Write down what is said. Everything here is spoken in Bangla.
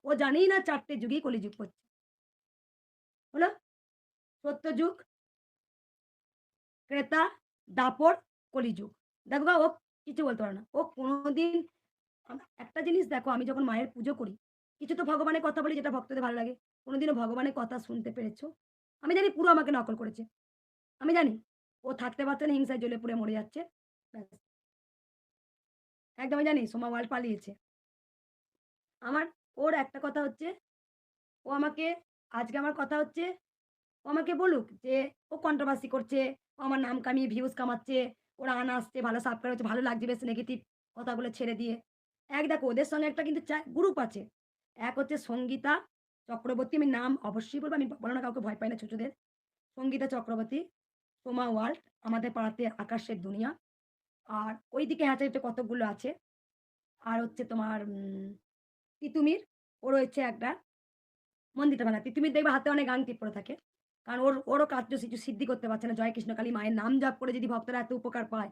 ও জানেই না ৪ টে যুগেই কলিযুগ পড়ছে। হলো সত্যযুগ, ক্রেতা, দাপর, কলিযুগ। দেখো গা ও কিছু বলতে পারে না। ও কোনদিন একটা জিনিস দেখো আমি যখন মায়ের পুজো করি, কিছু তো ভগবানের কথা বলি যেটা ভক্তদের ভালো লাগে। কোনদিনও ভগবানের কথা শুনতে পেরেছ? আমি জানি পুরো আমাকে নকল করেছে। আমি জানি। ও থাকতে পারছে না হিংসায় জ্বলে পুড়ে মরে যাচ্ছে। ব্যাস। একদম আমি জানি সোমা ওয়ার্ল্ড পালিয়েছে। আমার ওর একটা কথা হচ্ছে, ও আমাকে আজকে আমার কথা হচ্ছে, ও আমাকে বলুক যে ও কন্ট্রোভার্সি করছে, ও আমার নাম কামিয়ে ভিউজ কামাচ্ছে, ওর রান আসছে, ভালো সাবস্ক্রাইব হচ্ছে, ভালো লাগছে বেশ নেগেটিভ কথাগুলো ছেড়ে দিয়ে। দেখো ওদের সঙ্গে একটা কিন্তু গ্রুপ আছে। এক হচ্ছে সঙ্গীতা চক্রবর্তী, আমি নাম অবশ্যই বলব, আমি বলো না কাউকে ভয় পাই না ছোটদের। সঙ্গীতা চক্রবর্তী, সোমা ওয়ার্ল্ড, আমাদের পাড়াতে আকাশের দুনিয়া। আর ওইদিকে হ্যাচারিতে কতকগুলো আছে। আর হচ্ছে তোমার তিতুমির, ও রয়েছে একটা মন্দিরটা বানায়। তিতুমির দেখবে হাতে অনেক আংটি পড়ে থাকে। কারণ ওরও কার্য কিছু সিদ্ধি করতে পারছে না। জয় কৃষ্ণকালী মায়ের নাম জপ করে যদি ভক্তরা এত উপকার পায়